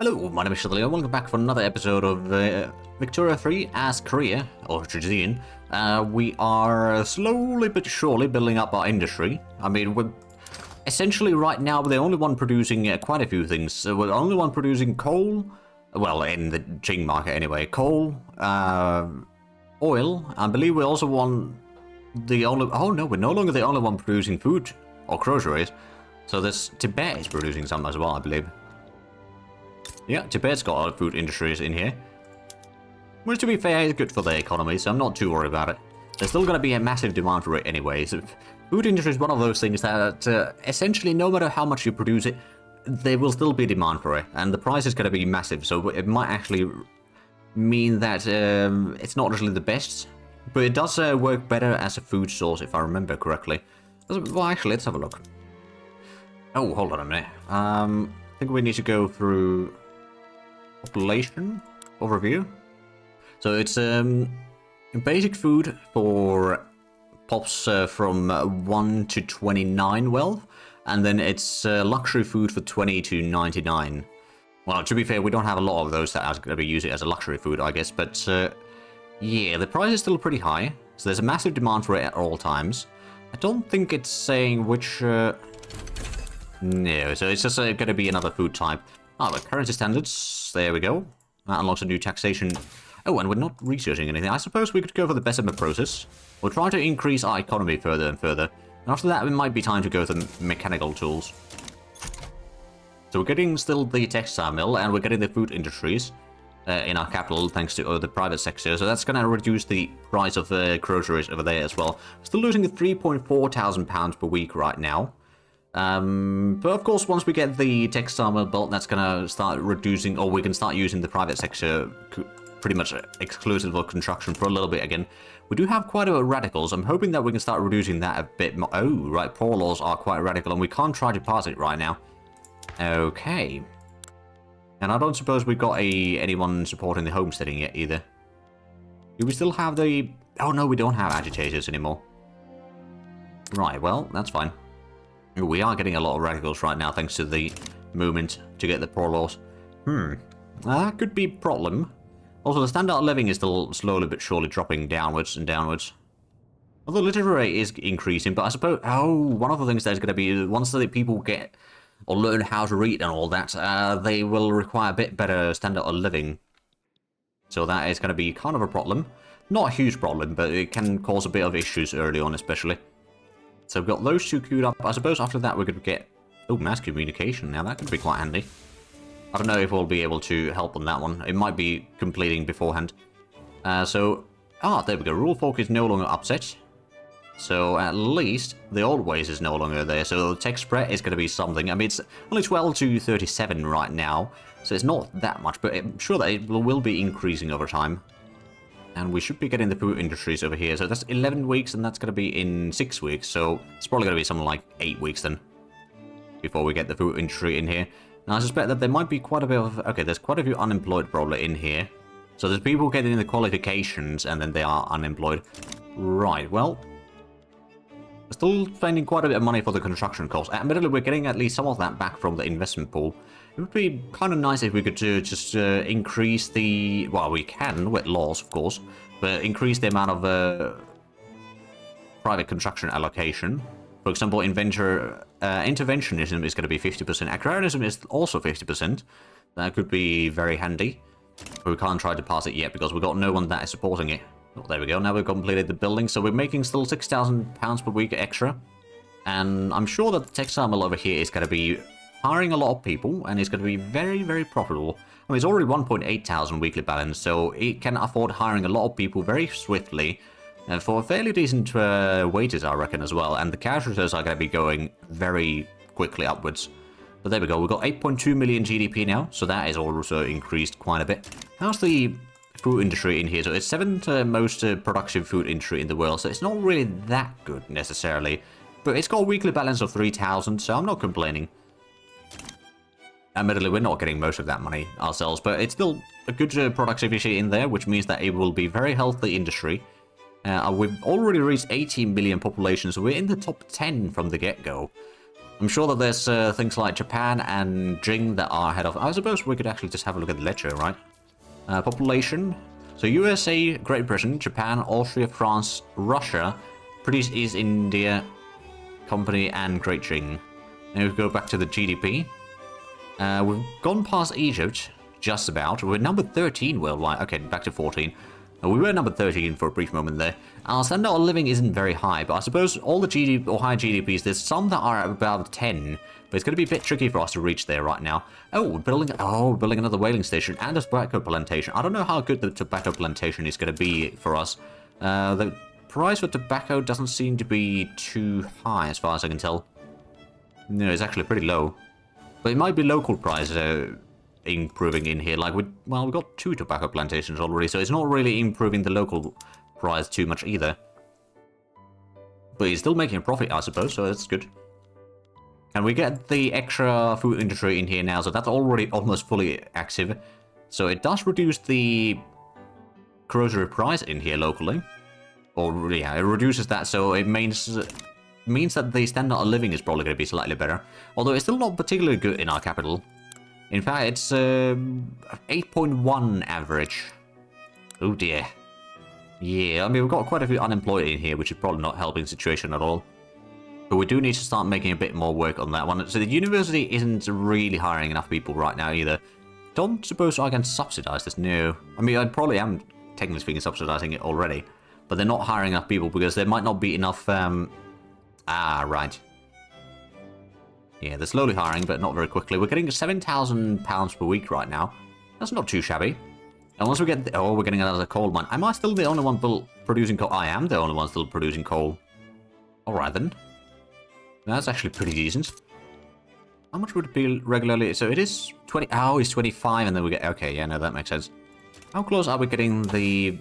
Hello, my name is Shadley and welcome back for another episode of Victoria 3 as Korea, or Jizin. We are slowly but surely building up our industry. I mean, we're essentially right now we're the only one producing quite a few things. So we're the only one producing coal, well, in the Jing market anyway, coal, oil. I believe we're also oh no, we're no longer the only one producing food or groceries. So this Tibet is producing some as well, I believe. Yeah, Tibet's got a lot of food industries in here. Which, to be fair, is good for the economy, so I'm not too worried about it. There's still going to be a massive demand for it anyway. So food industry is one of those things that essentially, no matter how much you produce it, there will still be demand for it. And the price is going to be massive, so it might actually mean that it's not really the best. But it does work better as a food source, if I remember correctly. Well, actually, let's have a look. Oh, hold on a minute. I think we need to go through population overview. So it's basic food for pops from 1 to 29 wealth, and then it's luxury food for 20 to 99. Well, to be fair, we don't have a lot of those that are going to be using it as a luxury food, I guess, but yeah, the price is still pretty high, so there's a massive demand for it at all times. I don't think it's saying which... No, so it's just going to be another food type. Ah, but currency standards, there we go. That unlocks a new taxation. Oh, and we're not researching anything. I suppose we could go for the Bessemer process. We'll try to increase our economy further and further. And after that, it might be time to go to mechanical tools. So we're getting still the textile mill, and we're getting the food industries in our capital, thanks to the private sector. So that's going to reduce the price of groceries over there as well. Still losing £3,400 per week right now. But of course, once we get the textile mill built, that's gonna start reducing, or we can start using the private sector pretty much exclusive for construction for a little bit again. We do have quite a bit of radicals. I'm hoping that we can start reducing that a bit more. Oh, right, poor laws are quite radical, and we can't try to pass it right now. Okay. And I don't suppose we've got anyone supporting the homesteading yet either. Do we still have the... Oh no, we don't have agitators anymore. Right, well, that's fine. We are getting a lot of radicals right now, thanks to the movement to get the poor laws. That could be a problem. Also, the standard of living is still slowly but surely dropping downwards and downwards. Although literacy rate is increasing, but I suppose... Oh, one of the things that's going to be, once the people get or learn how to read and all that, they will require a bit better standard of living. So that is going to be kind of a problem. Not a huge problem, but it can cause a bit of issues early on, especially. So we've got those two queued up. I suppose after that we could get... Oh, mass communication. Now that could be quite handy. I don't know if we'll be able to help on that one. It might be completing beforehand. There we go. Rule fork is no longer upset. So at least the old ways is no longer there. So tech spread is going to be something. I mean, it's only 12 to 37 right now. So it's not that much, but I'm sure that it will be increasing over time. And we should be getting the food industries over here. So that's 11 weeks, and that's going to be in 6 weeks. So it's probably going to be something like 8 weeks then, before we get the food industry in here. Now I suspect that there might be quite a bit of... Okay, there's quite a few unemployed probably in here. So there's people getting the qualifications, and then they are unemployed. Right, well... We're still spending quite a bit of money for the construction costs. Admittedly, we're getting at least some of that back from the investment pool. It would be kind of nice if we could just increase the... Well, we can with laws, of course, but increase the amount of private construction allocation. For example, interventionism is going to be 50%. Agrarianism is also 50%. That could be very handy. But we can't try to pass it yet because we've got no one that is supporting it. Oh, there we go. Now we've completed the building, so we're making still £6,000 per week extra. And I'm sure that the textile mill over here is going to be hiring a lot of people, and it's going to be very, very profitable. I mean, it's already 1.8 thousand weekly balance, so it can afford hiring a lot of people very swiftly for fairly decent wages, I reckon, as well. And the cash reserves are going to be going very quickly upwards. But there we go. We've got 8.2 million GDP now, so that is also increased quite a bit. How's the food industry in here? So it's 7th most productive food industry in the world, so it's not really that good necessarily. But it's got a weekly balance of 3,000, so I'm not complaining. Admittedly, we're not getting most of that money ourselves, but it's still a good productivity in there, which means that it will be very healthy industry. We've already reached 18 million population, so we're in the top 10 from the get-go. I'm sure that there's things like Japan and Jing that are ahead of... I suppose we could actually just have a look at the ledger, right? Population. So USA, Great Britain, Japan, Austria, France, Russia, British East India Company, and Great Jing. Now we go back to the GDP. We've gone past Egypt, just about. We're number 13 worldwide. Okay, back to 14. We were number 13 for a brief moment there. Our standard of living isn't very high, but I suppose all the GDP or high GDPs, there's some that are above 10, but it's going to be a bit tricky for us to reach there right now. Oh, we're building another whaling station and a tobacco plantation. I don't know how good the tobacco plantation is going to be for us. The price for tobacco doesn't seem to be too high as far as I can tell. No, it's actually pretty low. But it might be local price improving in here. Like, we got 2 tobacco plantations already, so it's not really improving the local price too much either. But he's still making a profit, I suppose, so that's good. And we get the extra food industry in here now, so that's already almost fully active. So it does reduce the grocery price in here locally. Or, yeah, it reduces that, so it means that the standard of living is probably going to be slightly better. Although it's still not particularly good in our capital. In fact, it's 8.1 average. Oh dear. Yeah, I mean, we've got quite a few unemployed in here, which is probably not helping the situation at all. But we do need to start making a bit more work on that one. So the university isn't really hiring enough people right now either. Don't suppose I can subsidize this? No. I mean, I probably am, technically speaking, subsidizing it already. But they're not hiring enough people because there might not be enough... right. Yeah, they're slowly hiring, but not very quickly. We're getting £7,000 per week right now. That's not too shabby. And once we get... we're getting another coal mine. Am I still the only one producing coal? I am the only one still producing coal. Alright then. That's actually pretty decent. How much would it be regularly? So it is 20... Oh, it's 25 and then we get... Okay, yeah, no, that makes sense. How close are we getting the...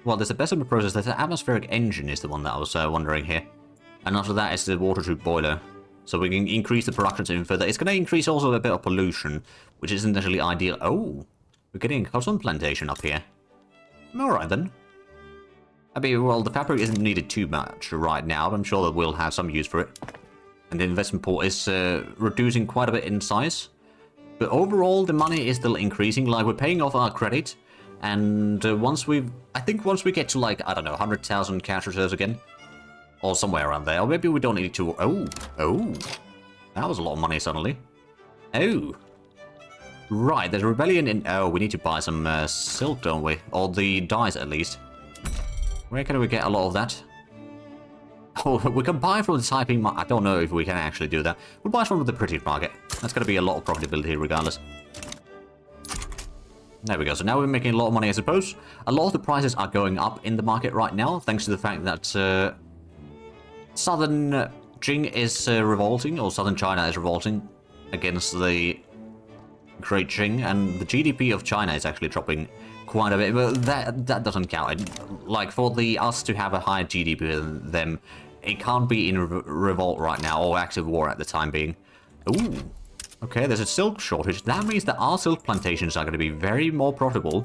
Well, there's a decimal process. There's an atmospheric engine is the one that I was wondering here. And after that is the water tube boiler. So we can increase the production even further. It's going to increase also a bit of pollution, which isn't necessarily ideal. Oh, we're getting a cotton plantation up here. Alright then. I mean, well, the fabric isn't needed too much right now, but I'm sure that we'll have some use for it. And the investment pool is reducing quite a bit in size. But overall, the money is still increasing. Like, we're paying off our credit. And I think once we get to, like, I don't know, 100,000 cash reserves again, or somewhere around there, or maybe we don't need to... Oh, that was a lot of money suddenly. Oh, right, there's a rebellion in... Oh, we need to buy some silk, don't we? Or the dyes, at least. Where can we get a lot of that? Oh, we can buy from the Taiping market. I don't know if we can actually do that. We'll buy from the British market. That's going to be a lot of profitability regardless. There we go. So now we're making a lot of money, I suppose. A lot of the prices are going up in the market right now, thanks to the fact that Southern Jing is revolting, or Southern China is revolting against the Great Jing, and the GDP of China is actually dropping quite a bit, but that doesn't count. Like, for us to have a higher GDP than them, it can't be in revolt right now, or active war at the time being. Ooh. Okay, there's a silk shortage. That means that our silk plantations are going to be very more profitable.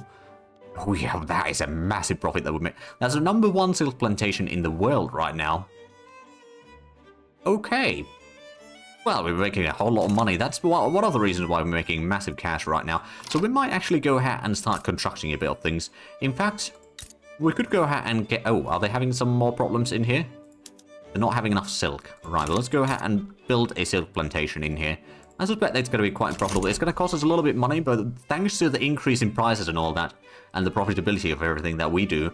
Oh yeah, that is a massive profit that we make. That's the #1 silk plantation in the world right now. Okay. Well, we're making a whole lot of money. That's one of the reasons why we're making massive cash right now. So we might actually go ahead and start constructing a bit of things. In fact, we could go ahead and get... Oh, are they having some more problems in here? They're not having enough silk. Right, well, let's go ahead and build a silk plantation in here. I suspect it's going to be quite profitable. It's going to cost us a little bit of money, but thanks to the increase in prices and all that, and the profitability of everything that we do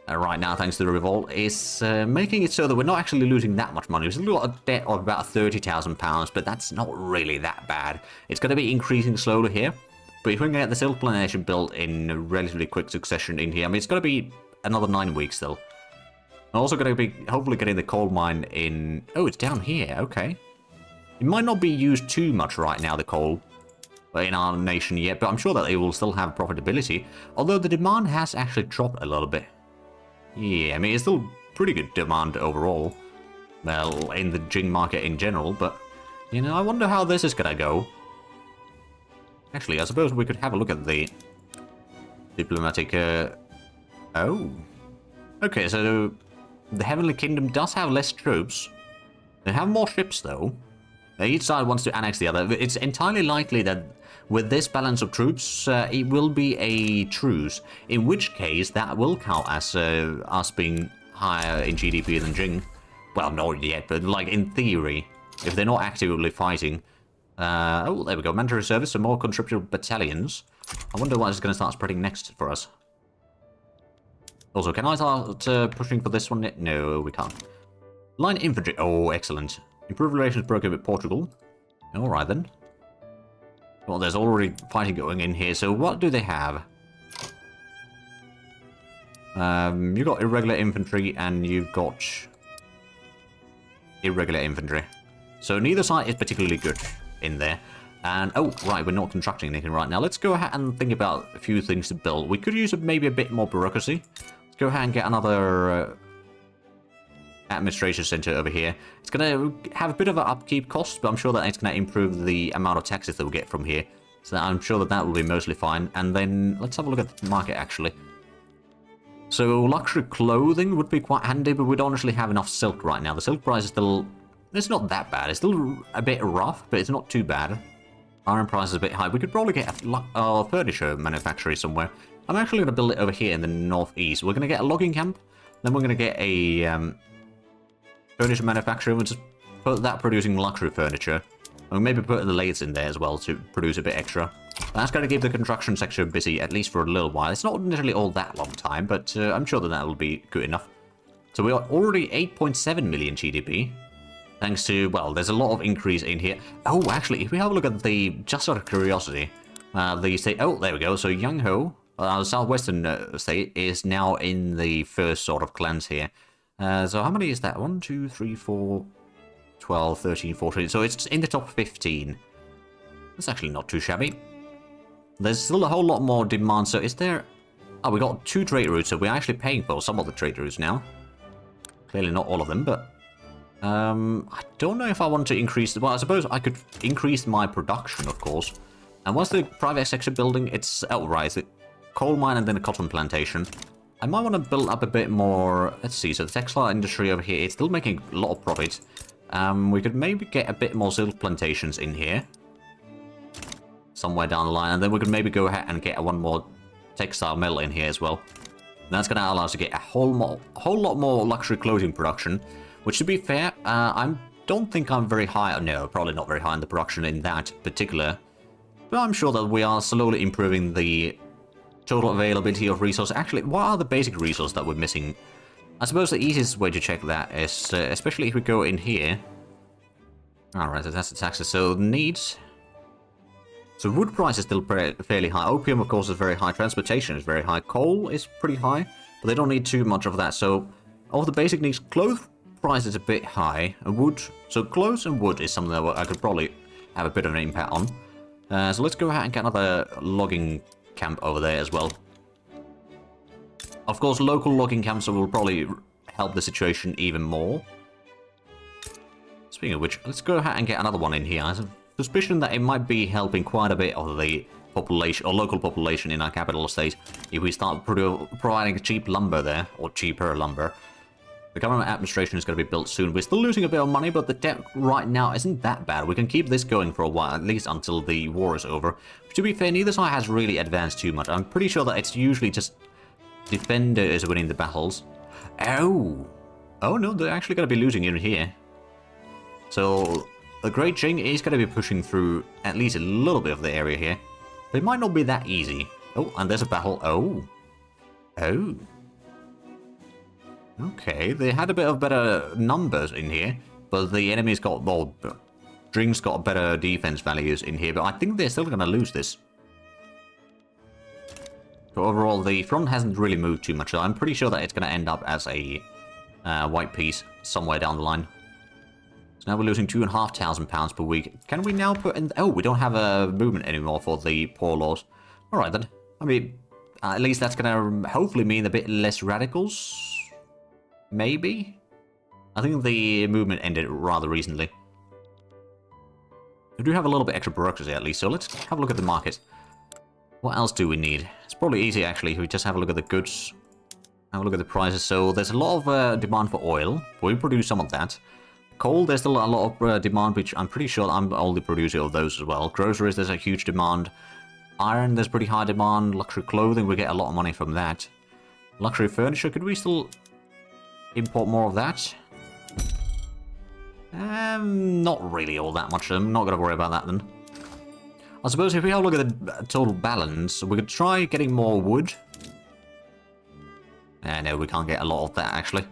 right now, thanks to the revolt, is making it so that we're not actually losing that much money. We've still got a debt of about £30,000, but that's not really that bad. It's going to be increasing slowly here, but if we can get the silk plantation built in a relatively quick succession in here, I mean, it's going to be another 9 weeks still. I'm also going to be hopefully getting the coal mine in... Oh, it's down here. Okay. It might not be used too much right now, the coal, in our nation yet, but I'm sure that it will still have profitability, although the demand has actually dropped a little bit. Yeah, I mean, it's still pretty good demand overall, well, in the Jing market in general, but, you know, I wonder how this is gonna go. Actually, I suppose we could have a look at the diplomatic, Oh. Okay, so the Heavenly Kingdom does have less troops. They have more ships, though. Each side wants to annex the other. It's entirely likely that with this balance of troops, it will be a truce, in which case that will count as us being higher in GDP than Jing. Well, not yet, but like in theory, if they're not actively fighting. Oh, there we go. Mandatory service, some more conscripted battalions. I wonder what is going to start spreading next for us. Also, can I start pushing for this one? No, we can't. Line infantry. Oh, excellent. Improved relations broken with Portugal. Alright then. Well, there's already fighting going in here, so what do they have? You've got irregular infantry and you've got irregular infantry. So neither side is particularly good in there. And, oh, right, we're not constructing anything right now. Let's go ahead and think about a few things to build. We could use maybe a bit more bureaucracy. Let's go ahead and get another administration center over here. It's going to have a bit of an upkeep cost, but I'm sure that it's going to improve the amount of taxes that we get from here. So I'm sure that that will be mostly fine. And then let's have a look at the market, actually. So luxury clothing would be quite handy, but we don't actually have enough silk right now. The silk price is still... It's not that bad. It's still a bit rough, but it's not too bad. Iron price is a bit high. We could probably get a furniture manufactory somewhere. I'm actually going to build it over here in the northeast. We're going to get a logging camp. Then we're going to get a furniture manufacturer. We'll just put that producing luxury furniture. And maybe put the lathes in there as well to produce a bit extra. That's going to keep the construction sector busy, at least for a little while. It's not necessarily all that long time, but I'm sure that will be good enough. So we are already 8.7 million GDP. Thanks to, well, there's a lot of increase in here. Oh, actually, if we have a look at the, just out of curiosity, the state, oh, there we go. So Young Ho, our southwestern state, is now in the first sort of clans here. So how many is that? 1, 2, 3, 4, 12, 13, 14. So it's in the top 15. That's actually not too shabby. There's still a whole lot more demand. So is there... Oh, we got 2 trade routes, so we're actually paying for some of the trade routes now. Clearly not all of them, but... I don't know if I want to increase... Well, I suppose I could increase my production, of course. And what's the private sector building? It's... Oh, right. It's a coal mine and then a cotton plantation. I might want to build up a bit more... Let's see. So the textile industry over here, it's still making a lot of profit. We could maybe get a bit more silk plantations in here. Somewhere down the line. And then we could maybe go ahead and get one more textile mill in here as well. And that's going to allow us to get a whole lot more luxury clothing production. Which, to be fair, I don't think I'm very high... No, probably not very high in the production in that particular. But I'm sure that we are slowly improving the total availability of resources. Actually, what are the basic resources that we're missing? I suppose the easiest way to check that is, especially if we go in here... Alright, so that's the taxes. So, needs... So, wood price is still fairly high. Opium, of course, is very high. Transportation is very high. Coal is pretty high, but they don't need too much of that. So, of the basic needs, clothes price is a bit high. Wood... So, clothes and wood is something that I could probably have a bit of an impact on. So, let's go ahead and get another logging camp over there as well. Of course, local logging camps will probably help the situation even more. Speaking of which, let's go ahead and get another one in here. I have a suspicion that it might be helping quite a bit of the population, or local population in our capital state, if we start providing cheap lumber there, or cheaper lumber. The government administration is going to be built soon. We're still losing a bit of money, but the debt right now isn't that bad. We can keep this going for a while, at least until the war is over. To be fair, neither side has really advanced too much. I'm pretty sure that it's usually just defender is winning the battles. Oh! Oh no, they're actually going to be losing in here. So, the Great Jing is going to be pushing through at least a little bit of the area here. But it might not be that easy. Oh, and there's a battle. Oh. Oh. Okay, they had a bit of better numbers in here, but the enemies got, well, Jing's got better defense values in here, but I think they're still going to lose this. So overall, the front hasn't really moved too much, so I'm pretty sure that it's going to end up as a white piece somewhere down the line. So now we're losing £2,500 per week. Can we now put in... Oh, we don't have a movement anymore for the poor laws. Alright then. I mean, at least that's going to hopefully mean a bit less radicals. Maybe? I think the movement ended rather recently. We do have a little bit extra bureaucracy at least, so let's have a look at the market. What else do we need? It's probably easy actually if we just have a look at the goods. Have a look at the prices. So there's a lot of demand for oil. We produce some of that. Coal, there's still a lot of demand, which I'm pretty sure I'm the only producer of those as well. Groceries, there's a huge demand. Iron, there's pretty high demand. Luxury clothing, we get a lot of money from that. Luxury furniture, could we still import more of that? Not really all that much. I'm not going to worry about that then. I suppose if we have a look at the total balance, we could try getting more wood. No, we can't get a lot of that, actually.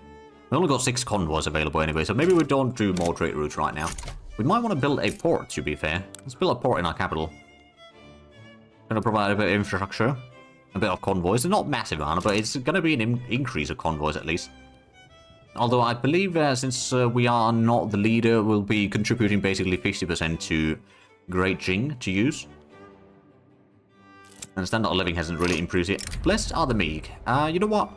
We only got 6 convoys available anyway, so maybe we don't do more trade routes right now. We might want to build a port, to be fair. Let's build a port in our capital. Going to provide a bit of infrastructure. A bit of convoys. It's not massive amount, but it's going to be an increase of convoys at least. Although I believe since we are not the leader, we'll be contributing basically 50% to Great Jing to use. And standard of living hasn't really improved yet. Blessed are the meek. You know what?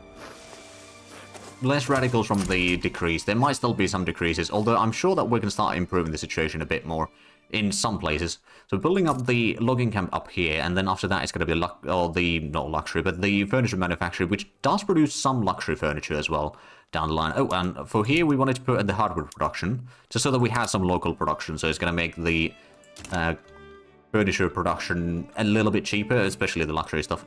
Less radicals from the decrease. There might still be some decreases, although I'm sure that we can start improving the situation a bit more in some places. So building up the logging camp up here, and then after that it's going to be not luxury, but the furniture manufacturer, which does produce some luxury furniture as well down the line. Oh, and for here we wanted to put in the hardware production, just so that we have some local production. So it's going to make the furniture production a little bit cheaper, especially the luxury stuff.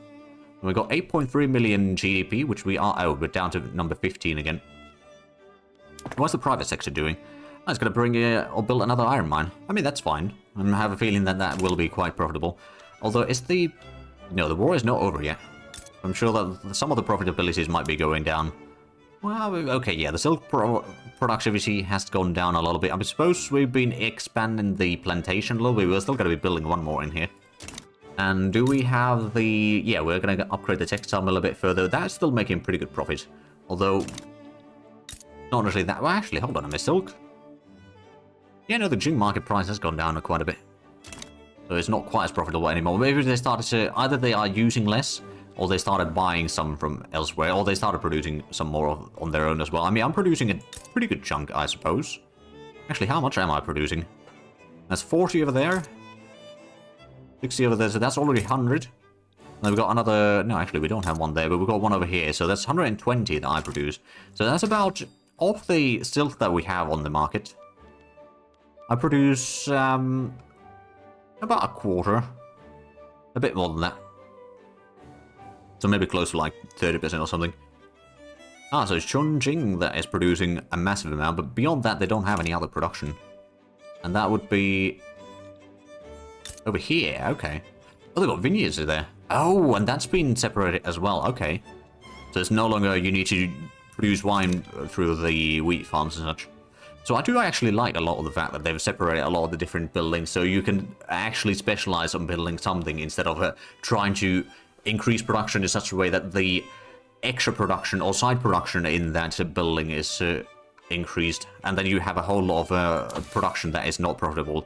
And we got 8.3 million GDP, which we are... Oh, we're down to number 15 again. What's the private sector doing? Oh, it's going to bring or build another iron mine. I mean, that's fine. I have a feeling that that will be quite profitable. Although, is the... No, the war is not over yet. I'm sure that some of the profitabilities might be going down. Well, okay, yeah, the silk productivity has gone down a little bit. I suppose we've been expanding the plantation a little bit. We're still going to be building one more in here. And do we have the... Yeah, we're going to upgrade the textile mill a bit further. That's still making pretty good profit. Although, not necessarily that... Well, actually, hold on a minute. Silk? Yeah, no, the Jing market price has gone down quite a bit. So it's not quite as profitable anymore. Maybe they started to... Either they are using less, or they started buying some from elsewhere, or they started producing some more on their own as well. I mean, I'm producing a pretty good chunk, I suppose. Actually, how much am I producing? That's 40 over there. 60 over there, so that's already 100. Then we've got another... No, actually, we don't have one there, but we've got one over here. So that's 120 that I produce. So that's about... Of the silk that we have on the market, I produce about a quarter. A bit more than that. So maybe close to like 30% or something. Ah, so it's Chongqing that is producing a massive amount, but beyond that, they don't have any other production. And that would be... Over here, okay. Oh, they've got vineyards there. Oh, and that's been separated as well, okay. So it's no longer you need to produce wine through the wheat farms and such. So I do actually like a lot of the fact that they've separated a lot of the different buildings, so you can actually specialize on building something instead of trying to increase production in such a way that the extra production or side production in that building is increased, and then you have a whole lot of production that is not profitable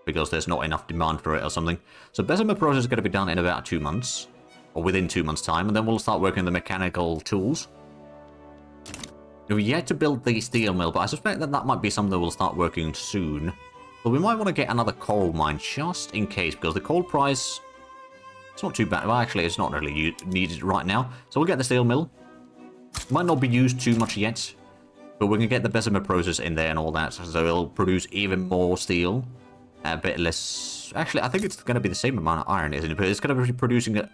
because there's not enough demand for it or something. So Bessemer process is going to be done in about 2 months, or within 2 months' time, and then we'll start working on the mechanical tools. We've yet to build the steel mill, but I suspect that that might be something that we'll start working soon. But we might want to get another coal mine just in case, because the coal price... It's not too bad. Well, actually, it's not really needed right now. So we'll get the steel mill. Might not be used too much yet, but we can get the Bessemer process in there and all that, so it'll produce even more steel. A bit less... Actually, I think it's going to be the same amount of iron, isn't it? But it's going to be producing it...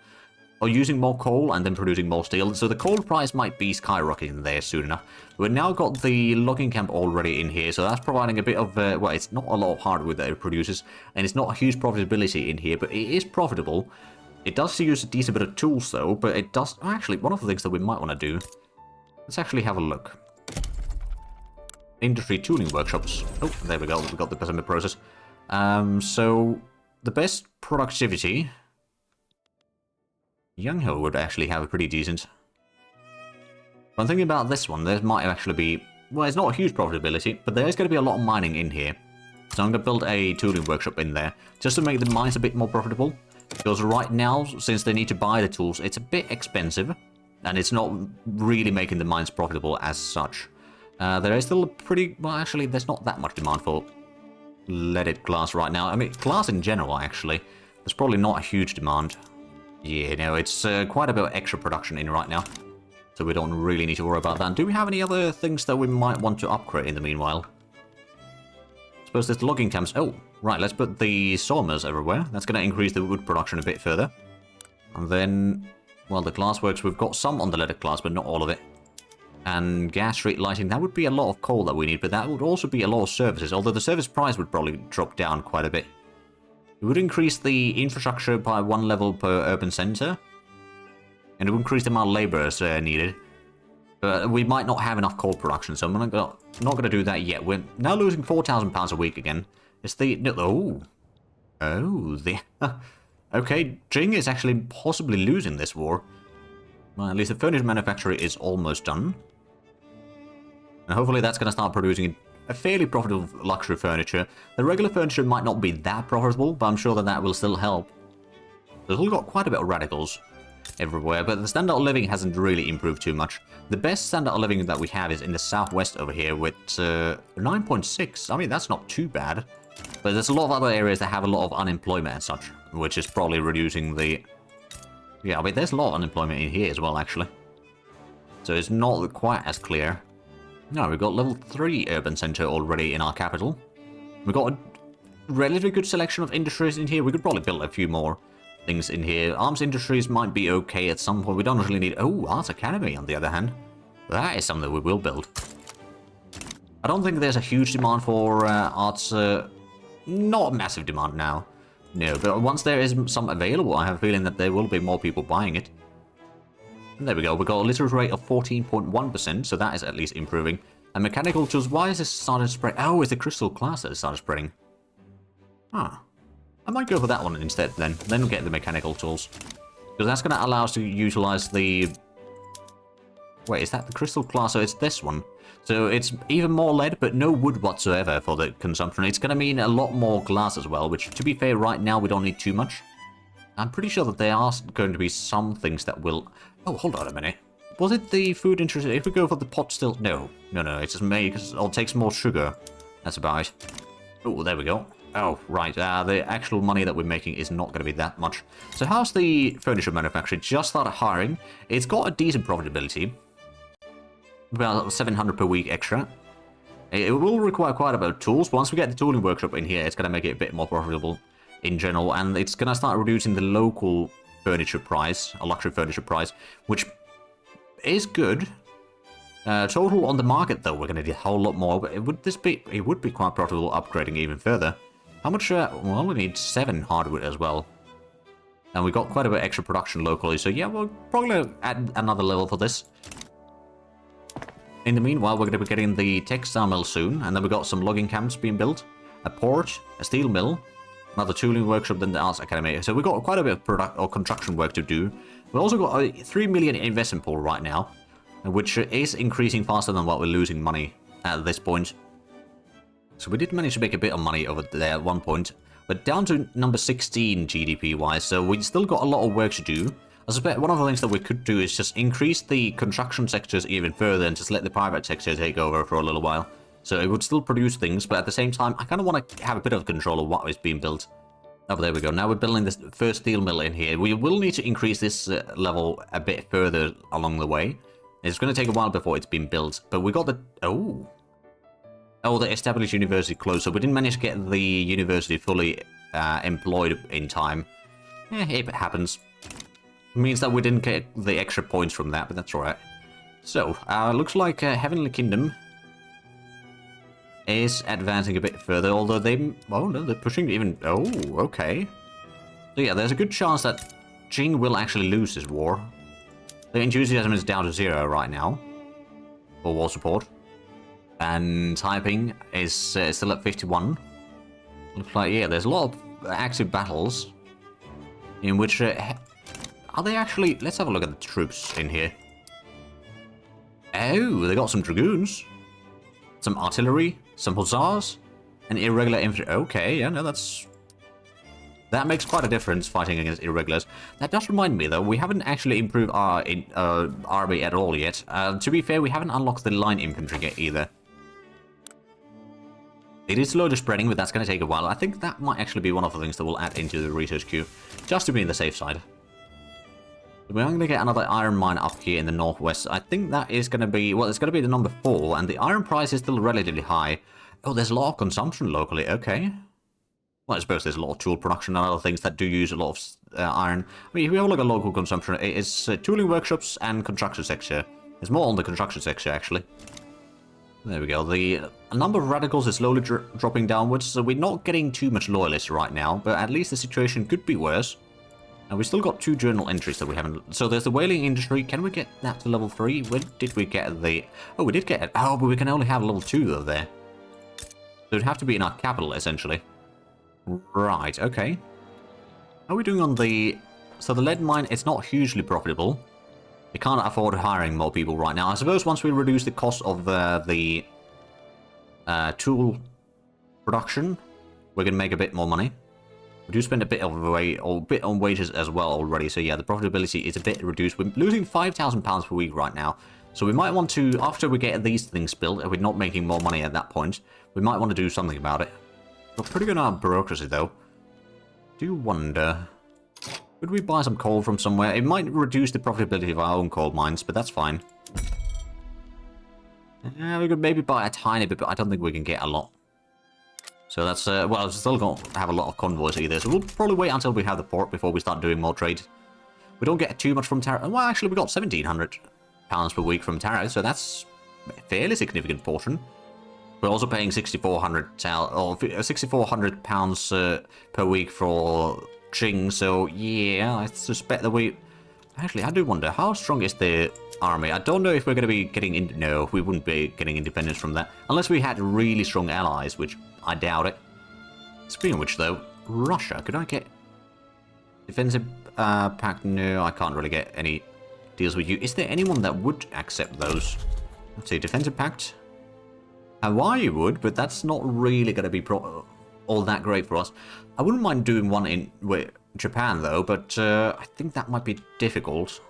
Or using more coal and then producing more steel. So the coal price might be skyrocketing there soon enough. We've now got the logging camp already in here, so that's providing a bit of... well, it's not a lot of hardwood that it produces, and it's not a huge profitability in here, but it is profitable. It does use a decent bit of tools, though, but it does... Actually, one of the things that we might want to do... Let's actually have a look. Industry tooling workshops. Oh, there we go. We got the Bessemer process. So, the best productivity... Youngho would actually have a pretty decent... But I'm thinking about this one. There might actually be... Well, it's not a huge profitability, but there's going to be a lot of mining in here. So I'm going to build a tooling workshop in there, just to make the mines a bit more profitable. Because right now, since they need to buy the tools, it's a bit expensive. And it's not really making the mines profitable as such. There is still a pretty... Well, actually, there's not that much demand for leaded glass right now. I mean, glass in general, actually. There's probably not a huge demand. Yeah, no, it's quite a bit of extra production in right now. So we don't really need to worry about that. Do we have any other things that we might want to upgrade in the meanwhile? Suppose there's logging camps. Oh, right, let's put the sawmills everywhere. That's going to increase the wood production a bit further. And then, well, the glassworks, we've got some on the leaded glass, but not all of it. And gas street lighting, that would be a lot of coal that we need, but that would also be a lot of services, although the service price would probably drop down quite a bit. It would increase the infrastructure by 1 level per urban center, and it would increase the amount of laborers needed. But we might not have enough coal production, so I'm not going to do that yet. We're now losing £4,000 a week again. It's the... No, the... Okay, Jing is actually possibly losing this war. Well, at least the furniture manufacturer is almost done. And hopefully that's going to start producing a fairly profitable luxury furniture. The regular furniture might not be that profitable, but I'm sure that that will still help. We've still got quite a bit of radicals everywhere, but the standard of living hasn't really improved too much. The best standard of living that we have is in the southwest over here with 9.6. I mean, that's not too bad. But there's a lot of other areas that have a lot of unemployment and such, which is probably reducing the... Yeah, I mean, there's a lot of unemployment in here as well, actually. So it's not quite as clear. No, we've got level 3 urban center already in our capital. We've got a relatively good selection of industries in here. We could probably build a few more things in here. Arms industries might be okay at some point. We don't really need... Oh, Arts Academy, on the other hand. That is something we will build. I don't think there's a huge demand for arts... not a massive demand now. No, but once there is some available, I have a feeling that there will be more people buying it. And there we go. We got a literate rate of 14.1%, so that is at least improving. And mechanical tools, why is this starting to spread? Oh, it's the crystal class that has started spreading. Huh. I might go for that one instead then. Then get the mechanical tools. Because that's going to allow us to utilize the... Wait, is that the crystal class? So it's this one. So it's even more lead, but no wood whatsoever for the consumption. It's going to mean a lot more glass as well, which, to be fair, right now we don't need too much. I'm pretty sure that there are going to be some things that will... Oh, hold on a minute. Was it the food interest? If we go for the pot still... No. It's just made because it takes more sugar. That's about it. Oh, there we go. Oh, right. The actual money that we're making is not going to be that much. So how's the furniture manufacturer? Just started hiring. It's got a decent profitability. About 700 per week extra. It will require quite a bit of tools. Once we get the tooling workshop in here, it's going to make it a bit more profitable in general. And it's going to start reducing the local furniture price, a luxury furniture price, which is good. Total on the market, though, we're going to need a whole lot more. But it would be quite profitable upgrading even further. How much? Well, we need 7 hardwood as well. And we got quite a bit extra production locally. So yeah, we'll probably add another level for this. In the meanwhile, we're going to be getting the textile mill soon, and then we've got some logging camps being built, a port, a steel mill, another tooling workshop, then the Arts Academy. So we've got quite a bit of construction work to do. We've also got a 3 million investment pool right now, which is increasing faster than what we're losing money at this point. So we did manage to make a bit of money over there at one point, but down to number 16 GDP-wise, so we still got a lot of work to do. I suspect one of the things that we could do is just increase the construction sectors even further and just let the private sector take over for a little while. So it would still produce things, but at the same time, I kind of want to have a bit of control of what is being built. Oh, there we go. Now we're building this first steel mill in here. We will need to increase this level a bit further along the way. It's going to take a while before it's been built, but we got the... Oh, the established university closed, so we didn't manage to get the university fully employed in time. It happens. Means that we didn't get the extra points from that, but that's alright. So, looks like Heavenly Kingdom is advancing a bit further, although they... Oh, no, they're pushing even... Oh, okay. So yeah, there's a good chance that Jing will actually lose this war. The enthusiasm is down to 0 right now for war support. And Taiping is still at 51. Looks like, yeah, there's a lot of active battles in which... Are they actually... Let's have a look at the troops in here. Oh, they got some dragoons. Some artillery. Some hussars. And irregular infantry. Okay, yeah, no, that's... That makes quite a difference fighting against irregulars. That does remind me, though, we haven't actually improved our army at all yet. To be fair, we haven't unlocked the line infantry yet either. It is slowly spreading, but that's going to take a while. I think that might actually be one of the things that we'll add into the research queue, just to be on the safe side. We're going to get another iron mine up here in the northwest. I think that is going to be... Well, it's going to be the number 4, and the iron price is still relatively high. Oh, there's a lot of consumption locally, okay. Well, I suppose there's a lot of tool production and other things that do use a lot of iron. I mean, if we have a look at local consumption, it's tooling workshops and construction sector. There's more on the construction sector, actually. There we go. The number of radicals is slowly dropping downwards, so we're not getting too much loyalists right now, but at least the situation could be worse. And we still got 2 journal entries that we haven't... So there's the whaling industry. Can we get that to level 3? When did we get the... Oh, we did get it. Oh, but we can only have level 2 though there. So it'd have to be in our capital, essentially. Right, okay. How are we doing on the... So the lead mine, it's not hugely profitable. We can't afford hiring more people right now. I suppose once we reduce the cost of the tool production, we're going to make a bit more money. We do spend a bit on wages as well already, so yeah, the profitability is a bit reduced. We're losing £5,000 per week right now, so we might want to, after we get these things built, and we're not making more money at that point, we might want to do something about it. We're pretty good on our bureaucracy though. Do wonder, could we buy some coal from somewhere? It might reduce the profitability of our own coal mines, but that's fine. We could maybe buy a tiny bit, but I don't think we can get a lot. So that's, well, it's still going to have a lot of convoys either, so we'll probably wait until we have the port before we start doing more trade. We don't get too much from Tara. Well, actually, we got £1,700 per week from Tara, so that's a fairly significant portion. We're also paying £6,400 per week for Qing, so yeah, I suspect that we... Actually, I do wonder, how strong is the army? I don't know if we're going to be getting... No, we wouldn't be getting independence from that, unless we had really strong allies, which I doubt it. Speaking of which, though, Russia, could I get... Defensive pact? No, I can't really get any deals with you. Is there anyone that would accept those? Let's see, defensive pact? Hawaii would, but that's not really going to be all that great for us. I wouldn't mind doing one with Japan, though, but I think that might be difficult.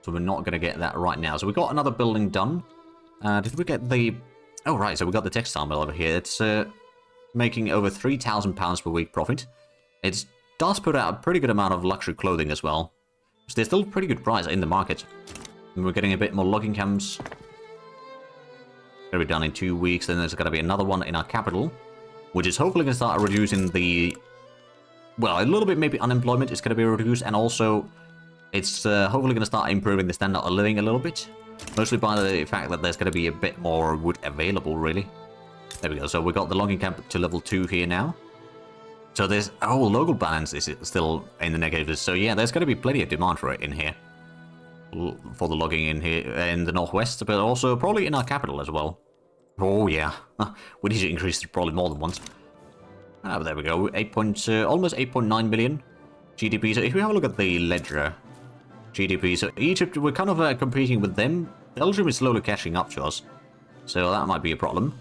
So we're not going to get that right now. So we got another building done. Did we get the... Oh, right, so we got the textile mill over here. It's making over £3,000 per week profit. It does put out a pretty good amount of luxury clothing as well. So there's still a pretty good price in the market. And we're getting a bit more logging camps. Going to be done in 2 weeks. Then there's going to be another one in our capital, which is hopefully going to start reducing the... Well, a little bit maybe unemployment is going to be reduced, and also it's hopefully going to start improving the standard of living a little bit. Mostly by the fact that there's going to be a bit more wood available, really. There we go. So we got the logging camp to level 2 here now. So there's... Oh, local balance is still in the negatives. So yeah, there's going to be plenty of demand for it in here. For the logging in here in the northwest, but also probably in our capital as well. Oh yeah, we need to increase it probably more than once. But there we go, almost 8.9 million GDP. So if we have a look at the ledger GDP, so Egypt, we're kind of competing with them. Belgium is slowly catching up to us, so that might be a problem.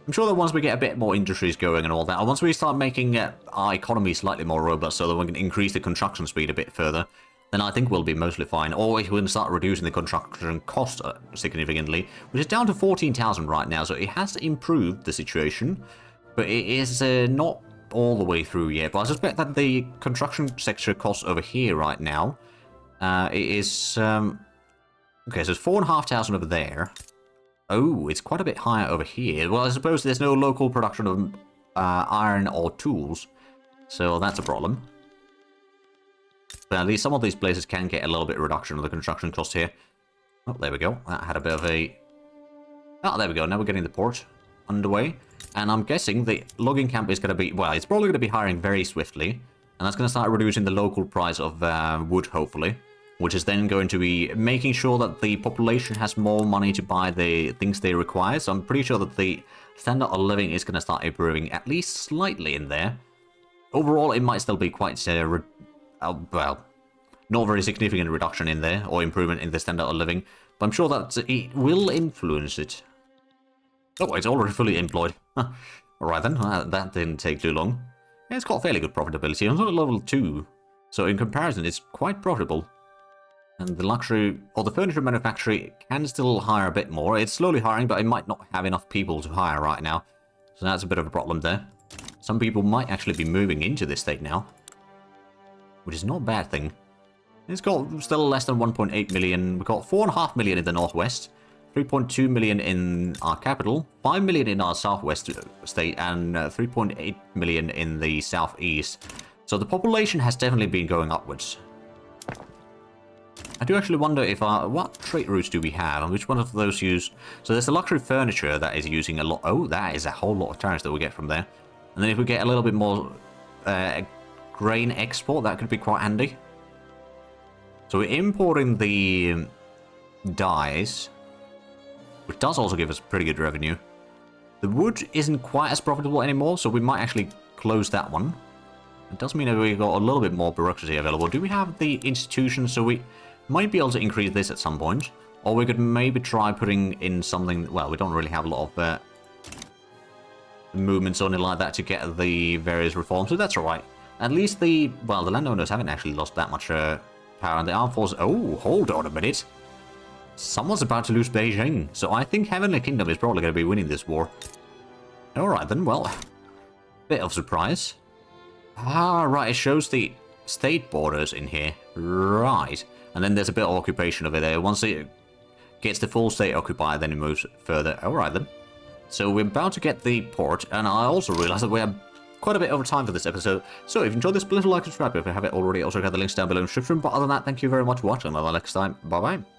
I'm sure that once we get a bit more industries going and all that, and once we start making our economy slightly more robust so that we can increase the construction speed a bit further, then I think we'll be mostly fine. Or if we can start reducing the construction cost significantly, which is down to 14,000 right now, so it has improved the situation, but it is not all the way through yet. But I suspect that the construction sector cost over here right now, it is... okay, so it's 4,500 over there. Oh, it's quite a bit higher over here. Well, I suppose there's no local production of iron or tools, so that's a problem. But at least some of these places can get a little bit of reduction of the construction cost here. Oh, there we go. That had a bit of a... Oh, there we go. Now we're getting the port underway. And I'm guessing the logging camp is going to be... Well, it's probably going to be hiring very swiftly. And that's going to start reducing the local price of wood, hopefully. Which is then going to be making sure that the population has more money to buy the things they require. So I'm pretty sure that the standard of living is going to start improving at least slightly in there. Overall, it might still be quite... well, not very significant reduction in there, or improvement in the standard of living, but I'm sure that it will influence it. Oh, it's already fully employed. Alright then, that didn't take too long. Yeah, it's got fairly good profitability. It's on level 2, so in comparison, it's quite profitable. And the luxury, or the furniture manufacturer can still hire a bit more. It's slowly hiring, but it might not have enough people to hire right now. So that's a bit of a problem there. Some people might actually be moving into this state now, which is not a bad thing. It's got still less than 1.8 million. We've got 4.5 million in the northwest, 3.2 million in our capital, 5 million in our southwest state, and 3.8 million in the southeast. So the population has definitely been going upwards. I do actually wonder if what trade routes do we have, and which one of those use... So there's the luxury furniture that is using a lot... Oh, that is a whole lot of tariffs that we get from there. And then if we get a little bit more grain export, that could be quite handy. So we're importing the dyes, which does also give us pretty good revenue. The wood isn't quite as profitable anymore, so we might actually close that one. It does mean that we've got a little bit more bureaucracy available. Do we have the institution? So we might be able to increase this at some point. Or we could maybe try putting in something... Well, we don't really have a lot of movements or anything like that to get the various reforms, so that's alright. At least the... Well, the landowners haven't actually lost that much power, and the armed forces... Oh, hold on a minute. Someone's about to lose Beijing, so I think Heavenly Kingdom is probably going to be winning this war. Alright then, well... Bit of surprise. Ah, right, it shows the state borders in here. Right. And then there's a bit of occupation over there. Once it gets the full state occupied, then it moves further. Alright then. So we're about to get the port, and I also realized that we have quite a bit over time for this episode. So if you enjoyed this, please like and subscribe if you haven't already. Also got the links down below in the description. But other than that, thank you very much for watching. Until next time, bye-bye.